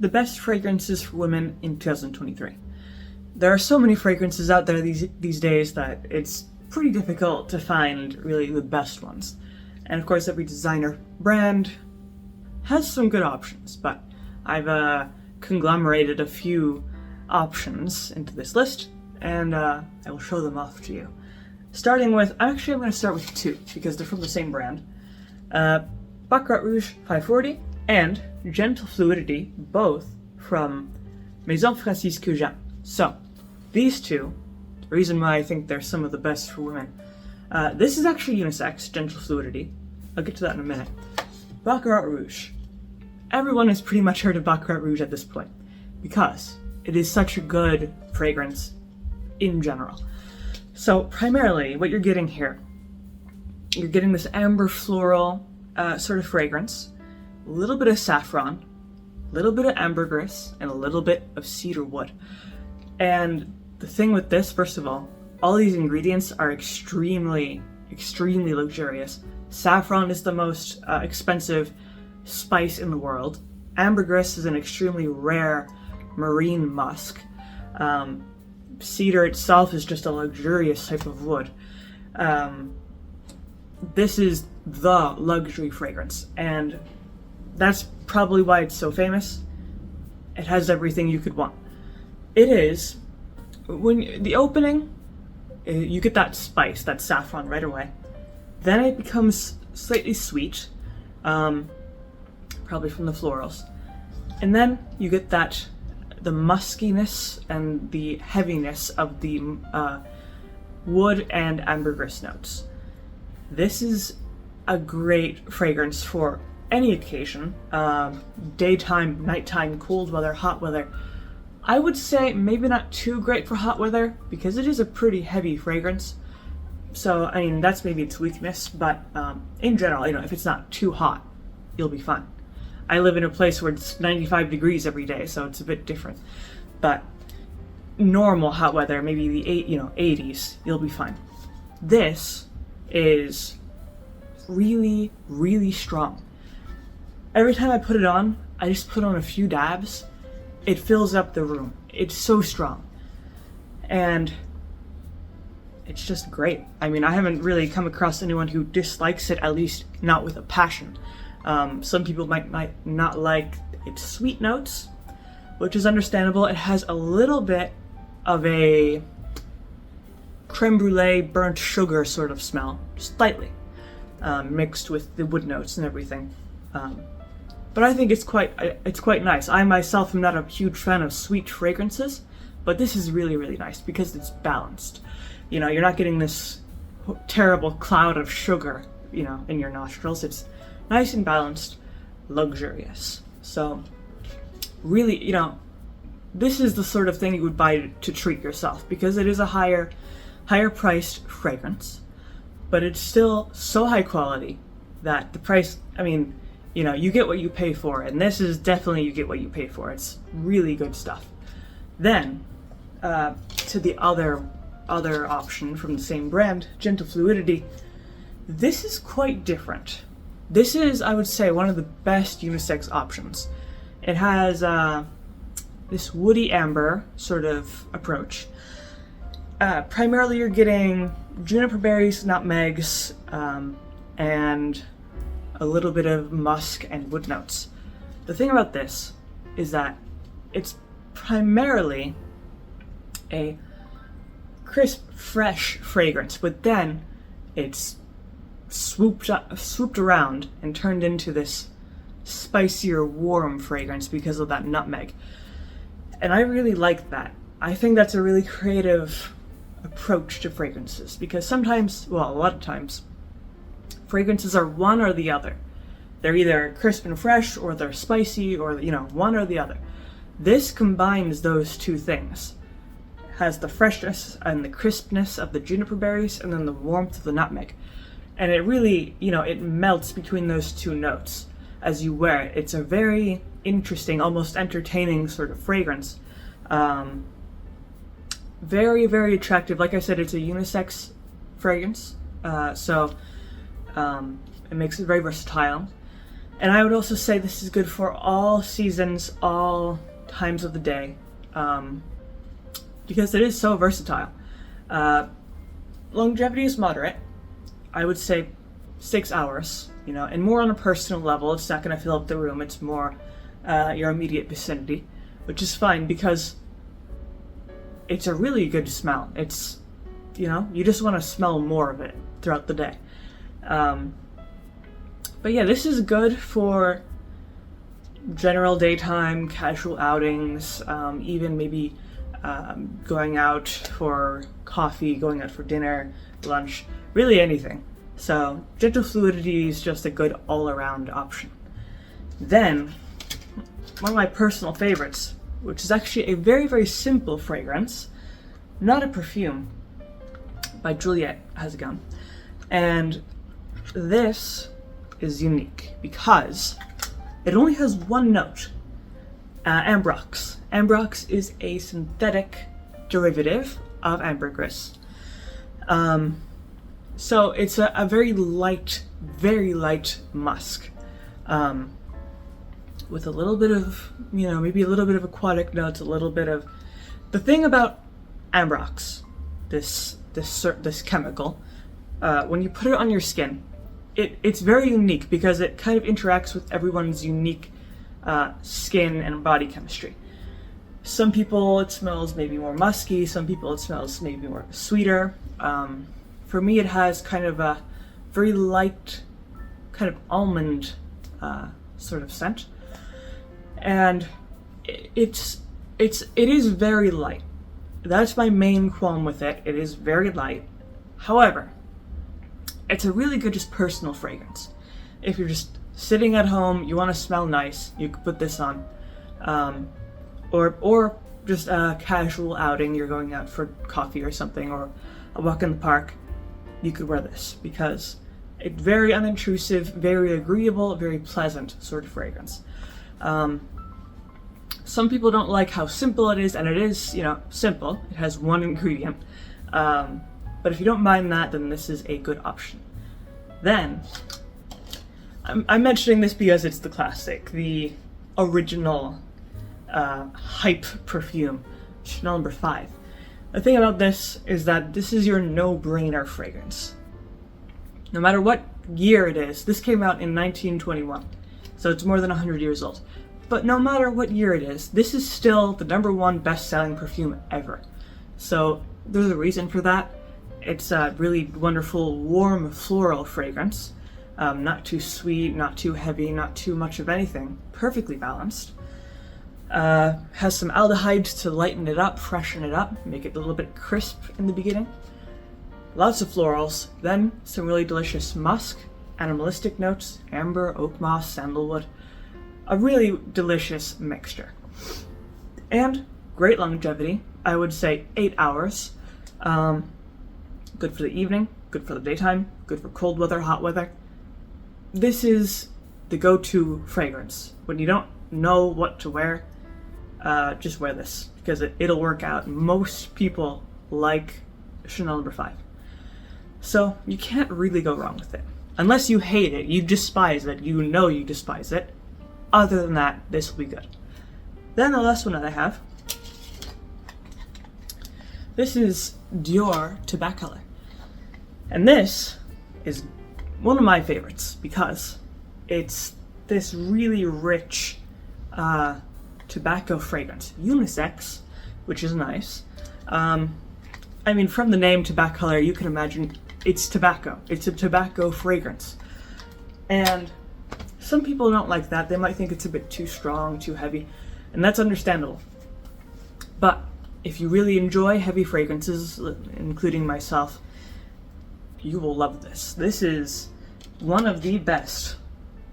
the best fragrances for women in 2023. There are so many fragrances out there these days that it's pretty difficult to find really the best ones. And of course, every designer brand has some good options, but I've conglomerated a few options into this list, and I will show them off to you. Starting with, I'm going to start with two, because they're from the same brand. Baccarat Rouge 540 and Gentle Fluidity, both from Maison Francisque Jean. So, these two, the reason why I think they're some of the best for women. This is actually unisex, Gentle Fluidity. I'll get to that in a minute. Baccarat Rouge. Everyone has pretty much heard of Baccarat Rouge at this point, because it is such a good fragrance in general. So primarily, what you're getting here, you're getting this amber floral sort of fragrance, a little bit of saffron, a little bit of ambergris, and a little bit of cedar wood. And the thing with this, first of all these ingredients are extremely luxurious. Saffron is the most expensive spice in the world. Ambergris is an extremely rare marine musk. Cedar itself is just a luxurious type of wood. This is the luxury fragrance, and that's probably why it's so famous. It has everything you could want. It is, when the opening, you get that spice, that saffron right away. Then it becomes slightly sweet, probably from the florals. And then you get the muskiness and the heaviness of the wood and ambergris notes. This is a great fragrance for any occasion, daytime, nighttime, cold weather, hot weather. I would say maybe not too great for hot weather because it is a pretty heavy fragrance. So, I mean, that's maybe its weakness, but in general, if it's not too hot, you'll be fine. I live in a place where it's 95 degrees every day, so it's a bit different. But normal hot weather, maybe the 80s, you'll be fine. This is really, really strong. Every time I put it on, I just put on a few dabs. It fills up the room. It's so strong. And it's just great. I mean, I haven't really come across anyone who dislikes it, at least not with a passion. Some people might not like its sweet notes, which is understandable. It has a little bit of a creme brulee, burnt sugar sort of smell, slightly, mixed with the wood notes and everything. But I think it's quite nice. I myself am not a huge fan of sweet fragrances, but this is really, really nice because it's balanced. You're not getting this terrible cloud of sugar, in your nostrils. It's nice and balanced, luxurious. So, really, this is the sort of thing you would buy to treat yourself because it is a higher priced fragrance, but it's still so high quality that the price, you get what you pay for, and this is definitely you get what you pay for. It's really good stuff. Then, to the other option from the same brand, Gentle Fluidity, this is quite different. This is, I would say, one of the best unisex options. It has this woody amber sort of approach. Primarily you're getting juniper berries, nutmegs, and a little bit of musk and wood notes. The thing about this is that it's primarily a crisp, fresh fragrance, but then it's swooped around and turned into this spicier, warm fragrance because of that nutmeg. And I really like that. I think that's a really creative approach to fragrances because sometimes, a lot of times, fragrances are one or the other. They're either crisp and fresh or they're spicy or, one or the other. This combines those two things. It has the freshness and the crispness of the juniper berries and then the warmth of the nutmeg. And it really, it melts between those two notes as you wear it. It's a very interesting, almost entertaining sort of fragrance. Very, very attractive. Like I said, it's a unisex fragrance. So it makes it very versatile. And I would also say this is good for all seasons, all times of the day, because it is so versatile. Longevity is moderate. I would say 6 hours, and more on a personal level. It's not going to fill up the room. It's more your immediate vicinity, which is fine because it's a really good smell. It's, you just want to smell more of it throughout the day. But yeah, this is good for general daytime, casual outings, even maybe going out for coffee, going out for dinner, lunch, really anything. So gentle fluidity is just a good all-around option. Then, one of my personal favorites, which is actually a very, very simple fragrance, not a perfume, by Juliette Hazegan. And this is unique because it only has one note, ambrox. Ambrox is a synthetic derivative of ambergris. So it's a very light musk, with a little bit of, maybe a little bit of aquatic notes, a little bit of... The thing about ambrox, this chemical, when you put it on your skin, it's very unique because it kind of interacts with everyone's unique skin and body chemistry. Some people it smells maybe more musky, some people it smells maybe more sweeter. For me it has kind of a very light, kind of almond sort of scent. And it is very light. That's my main qualm with it. It is very light. However, it's a really good just personal fragrance. If you're just sitting at home, you want to smell nice, you could put this on. Or just a casual outing, you're going out for coffee or something, or a walk in the park, you could wear this because it's very unintrusive, very agreeable, very pleasant sort of fragrance. Some people don't like how simple it is, and it is, simple. It has one ingredient. But if you don't mind that, then this is a good option. Then, I'm mentioning this because it's the classic, the original hype perfume, Chanel No. 5. The thing about this is that this is your no-brainer fragrance. No matter what year it is, this came out in 1921, so it's more than 100 years old. But no matter what year it is, this is still the #1 best-selling perfume ever. So there's a reason for that. It's a really wonderful, warm, floral fragrance. Not too sweet, not too heavy, not too much of anything. Perfectly balanced. Has some aldehydes to lighten it up, freshen it up, make it a little bit crisp in the beginning. Lots of florals, then some really delicious musk, animalistic notes, amber, oak moss, sandalwood. A really delicious mixture. And great longevity. I would say 8 hours. Good for the evening, good for the daytime, good for cold weather, hot weather. This is the go-to fragrance. When you don't know what to wear, just wear this because it'll work out. Most people like Chanel No. 5. So you can't really go wrong with it. Unless you hate it, you despise it, you despise it. Other than that, this will be good. Then the last one that I have, this is Dior Tabaccolor. And this is one of my favorites because it's this really rich tobacco fragrance. Unisex, which is nice. From the name Tabaccolor, you can imagine it's tobacco. It's a tobacco fragrance. And some people don't like that. They might think it's a bit too strong, too heavy, and that's understandable. But if you really enjoy heavy fragrances, including myself, you will love this. This is one of the best,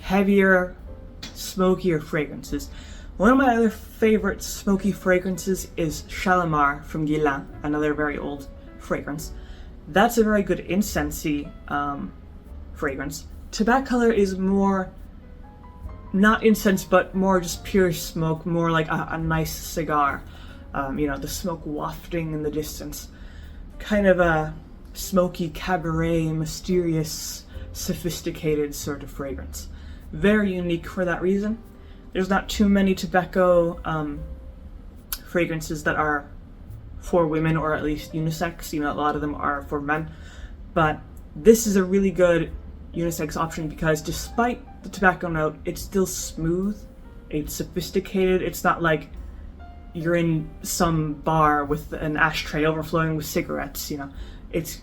heavier, smokier fragrances. One of my other favorite smoky fragrances is Shalimar from Guerlain, another very old fragrance. That's a very good incensey fragrance. Tabaccolor is more, not incense, but more just pure smoke, more like a nice cigar. The smoke wafting in the distance. Kind of a smoky, cabaret, mysterious, sophisticated sort of fragrance. very unique for that reason. There's not too many tobacco fragrances that are for women, or at least unisex. A lot of them are for men, but this is a really good unisex option because despite the tobacco note, it's still smooth, it's sophisticated. It's not like you're in some bar with an ashtray overflowing with cigarettes. It's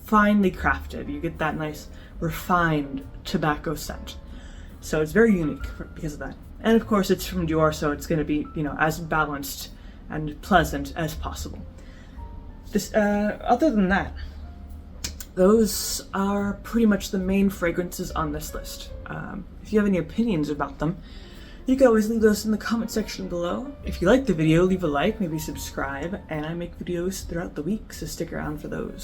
finely crafted. You get that nice refined tobacco scent, so it's very unique because of that. And of course it's from Dior, so it's going to be as balanced and pleasant as possible. Other than that, those are pretty much the main fragrances on this list. If you have any opinions about them, you can always leave those in the comment section below. If you liked the video, leave a like, maybe subscribe, and I make videos throughout the week, so stick around for those.